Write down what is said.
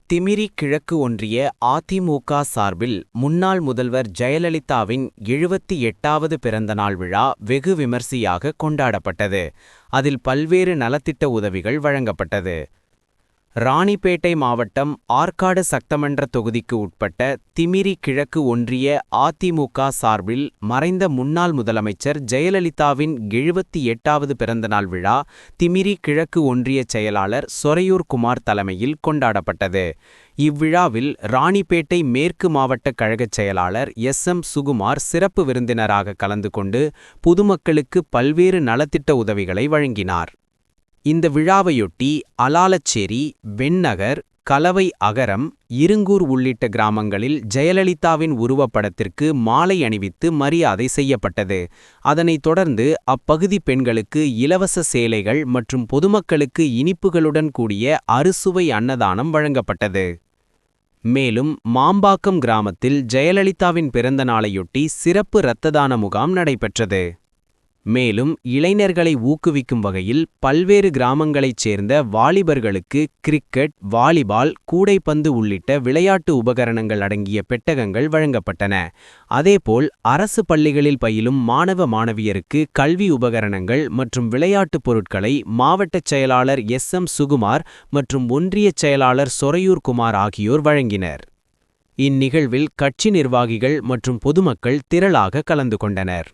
திமிரி கிழக்கு ஒன்றிய அதிமுக சார்பில் முன்னாள் முதல்வர் ஜெயலலிதாவின் 78வது பிறந்தநாள் விழா வெகு விமர்சையாக கொண்டாடப்பட்டது. அதில் பல்வேறு நலத்திட்ட உதவிகள் வழங்கப்பட்டது. ராணிப்பேட்டை மாவட்டம் ஆற்காடு சட்டமன்ற தொகுதிக்கு உட்பட்ட திமிரி கிழக்கு ஒன்றிய அதிமுக சார்பில் மறைந்த முன்னாள் முதலமைச்சர் ஜெயலலிதாவின் 78வது பிறந்தநாள் விழா திமிரி கிழக்கு ஒன்றிய செயலாளர் சொரையூர் குமார் தலைமையில் கொண்டாடப்பட்டது. இவ்விழாவில் ராணிப்பேட்டை மேற்கு மாவட்ட கழகச் செயலாளர் எம் சுகுமார் சிறப்பு விருந்தினராக கலந்து கொண்டு பொதுமக்களுக்கு பல்வேறு நலத்திட்ட உதவிகளை வழங்கினார். இந்த விழாவையொட்டி அலாலச்சேரி, வெண்ணகர், கலவை அகரம், இருங்கூர் உள்ளிட்ட கிராமங்களில் ஜெயலலிதாவின் உருவப்படத்திற்கு மாலை அணிவித்து மரியாதை செய்யப்பட்டது. அதனைத் தொடர்ந்து அப்பகுதி பெண்களுக்கு இலவச சேலைகள் மற்றும் பொதுமக்களுக்கு இனிப்புகளுடன் கூடிய அறுசுவை அன்னதானம் வழங்கப்பட்டது. மேலும் மாம்பாக்கம் கிராமத்தில் ஜெயலலிதாவின் பிறந்த நாளையொட்டி சிறப்பு இரத்ததான முகாம் நடைபெற்றது. மேலும் இளைஞர்களை ஊக்குவிக்கும் வகையில் பல்வேறு கிராமங்களைச் சேர்ந்த வாலிபர்களுக்கு கிரிக்கெட், வாலிபால், கூடைப்பந்து உள்ளிட்ட விளையாட்டு உபகரணங்கள் அடங்கிய பெட்டகங்கள் வழங்கப்பட்டன. அதேபோல் அரசு பள்ளிகளில் பயிலும் மாணவ மாணவியருக்கு கல்வி உபகரணங்கள் மற்றும் விளையாட்டுப் பொருட்களை மாவட்ட செயலாளர் எம் சுகுமார் மற்றும் ஒன்றிய செயலாளர் சொரையூர் குமார் ஆகியோர் வழங்கினர். இந்நிகழ்வில் கட்சி நிர்வாகிகள் மற்றும் பொதுமக்கள் திரளாக கலந்து கொண்டனர்.